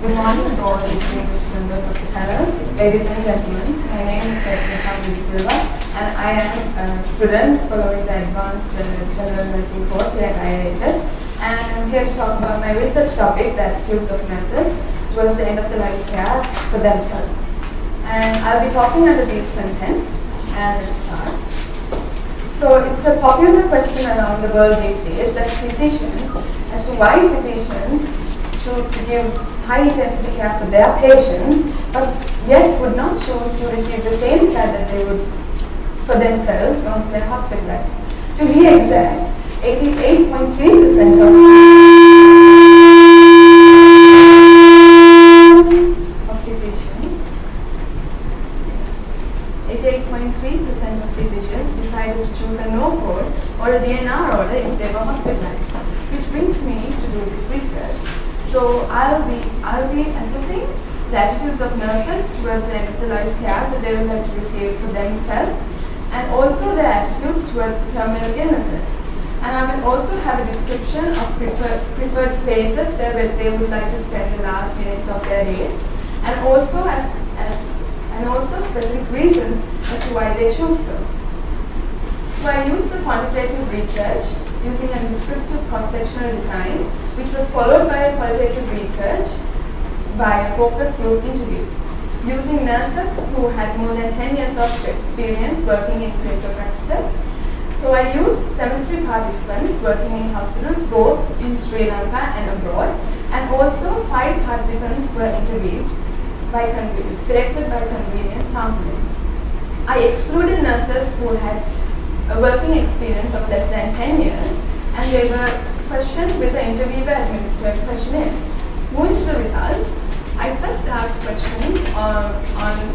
Good morning to all distinguished members of the panel. Ladies and gentlemen, my name is Kathleen Silva and I am a student following the Advanced General Nursing course here at IIHS, and I'm here to talk about my research topic, the attitudes of nurses towards the end of the life care for themselves. And I'll be talking under these contents, and let's start. So it's a popular question around the world these days that physicians, as to why physicians choose to give high-intensity care for their patients, but yet would not choose to receive the same care that they would for themselves from their hospitalized. To be exact, 88.3% of physicians, 88.3% of physicians decided to choose a no code or a DNR order if they were hospitalized, which brings me to do this research. So I'll be assessing the attitudes of nurses towards the end of the life care that they would like to receive for themselves, and also their attitudes towards the terminal illnesses. And I will also have a description of preferred places where they would like to spend the last minutes of their days, and also specific reasons as to why they choose them. So I used a quantitative research using a descriptive cross-sectional design, which was followed by a qualitative research by a focus group interview, using nurses who had more than 10 years of experience working in clinical practices. So I used 73 participants working in hospitals both in Sri Lanka and abroad, and also 5 participants were interviewed selected by convenience sampling. I excluded nurses who had a working experience of less than 10 years, and they were questioned with the interviewer administered questionnaire. Moving to the results, I first asked questions on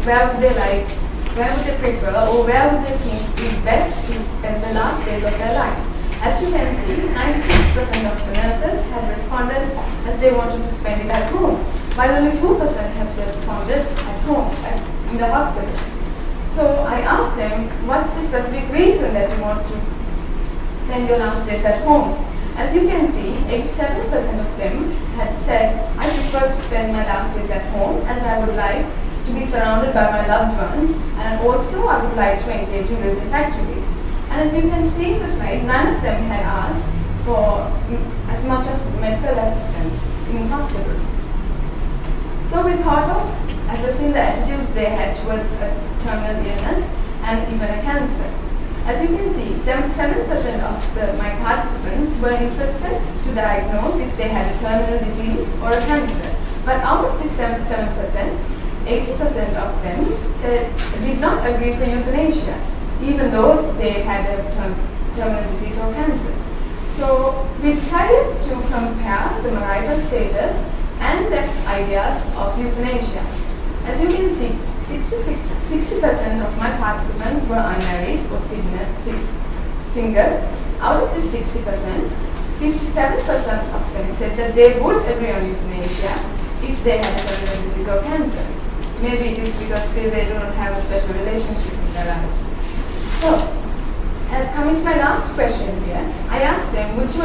where would they prefer, or where would they think is best to spend the last days of their lives. As you can see, 96% of the nurses had responded as they wanted to spend it at home, while only 2% have responded at home, in the hospital. So I asked them, what's the specific reason that you want to spend your last days at home? As you can see, 87% of them had said, I prefer to spend my last days at home as I would like to be surrounded by my loved ones, and also I would like to engage in religious activities. And as you can see in the slide, none of them had asked for as much as medical assistance in hospitals. So we thought of assessing the attitudes they had towards a terminal illness and even a cancer. As you can see, 77% of my participants were interested to diagnose if they had a terminal disease or a cancer. But out of this 77%, 80% of them did not agree for euthanasia, even though they had a terminal disease or cancer. So we decided to compare the marital status and the ideas of euthanasia. As you can see, 60% of my participants were unmarried or single. Out of this 60%, 57% of them said that they would agree on euthanasia if they had a terminal disease or cancer. Maybe it is because still they do not have a special relationship with their lives. So, coming to my last question here, I asked them, would you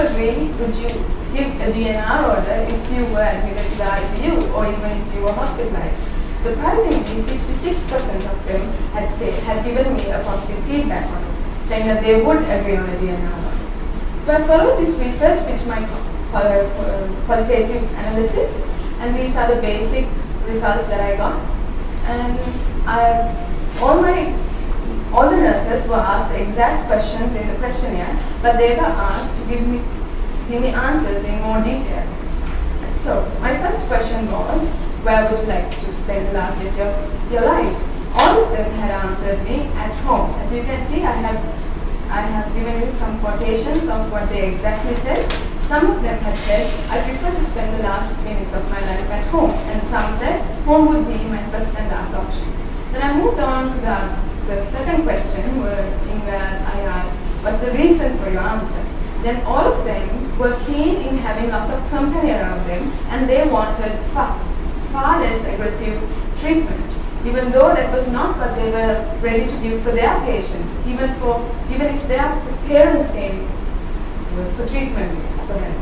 give a DNR order if you were admitted to the ICU or even if you were hospitalized? Surprisingly, 66% of them had given me a positive feedback on it, saying that they would agree on a DNR order. So I followed this research with my qualitative analysis, and these are the basic results that I got. And all the nurses were asked the exact questions in the questionnaire, but they were asked to give me answers in more detail. So my first question was, where would you like to spend the last days of your life? All of them had answered me at home. As you can see, I have given you some quotations of what they exactly said. Some of them had said, I prefer to spend the last minutes of my life at home, and some said, home would be my first and last option. Then I moved on to the second question where I asked, what's the reason for your answer? Then all of them were keen in having lots of company around them, and they wanted far less aggressive treatment, even though that was not what they were ready to give for their patients, even if their parents came for treatment for them.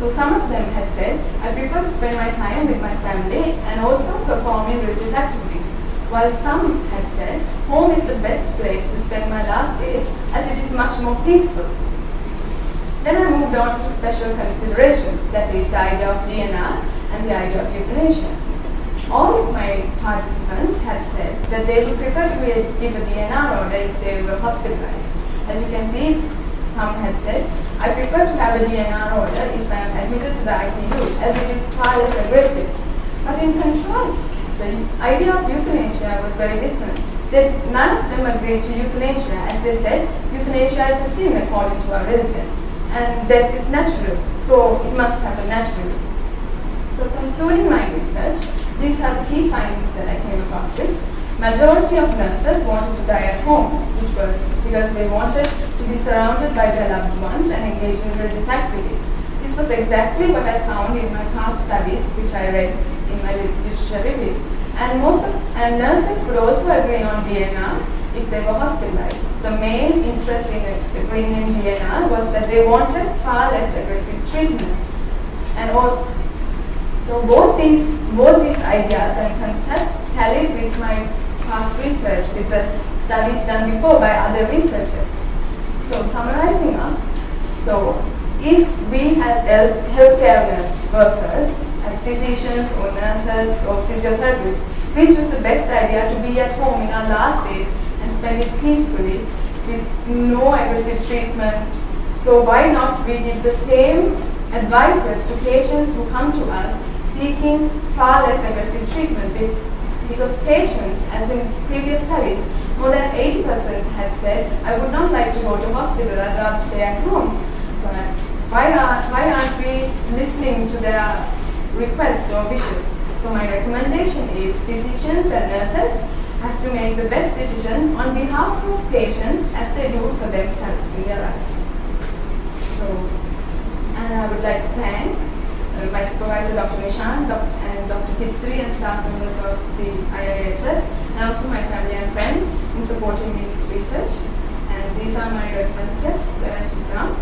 So some of them had said, I prefer to spend my time with my family and also perform in religious activities, while some had said, home is the best place to spend my last days as it is much more peaceful. Then I moved on to special considerations, that is the idea of DNR and the idea of euthanasia. All of my participants had said that they would prefer to give a DNR order if they were hospitalized. As you can see, some had said, I prefer to have a DNR order if I am admitted to the ICU, as it is far less aggressive. But in contrast, the idea of euthanasia was very different. None of them agreed to euthanasia, as they said, euthanasia is a sin according to our religion, and death is natural, so it must happen naturally. So concluding my research, these are the key findings that I came across with. Majority of nurses wanted to die at home, which was because they wanted to be surrounded by their loved ones and engage in religious activities. This was exactly what I found in my past studies, which I read in my literature review. And nurses would also agree on DNR if they were hospitalized. The main interest in agreeing in DNR was that they wanted far less aggressive treatment. So both these ideas and concepts tallied with my past research, with the studies done before by other researchers. So summarizing up, so if we as healthcare workers, as physicians or nurses or physiotherapists, we choose the best idea to be at home in our last days and spend it peacefully with no aggressive treatment. So why not we give the same advices to patients who come to us seeking far less aggressive treatment? Because patients, as in previous studies, more than 80% had said, I would not like to go to hospital, I'd rather stay at home. But why aren't we listening to their requests or wishes? So my recommendation is physicians and nurses has to make the best decision on behalf of patients as they do for themselves in their lives. So, and I would like to thank my supervisor, Dr. Nishan, and Dr. Kitsri, and staff members of the IIHS, and also my family and friends in supporting me in this research. And these are my references that I took down.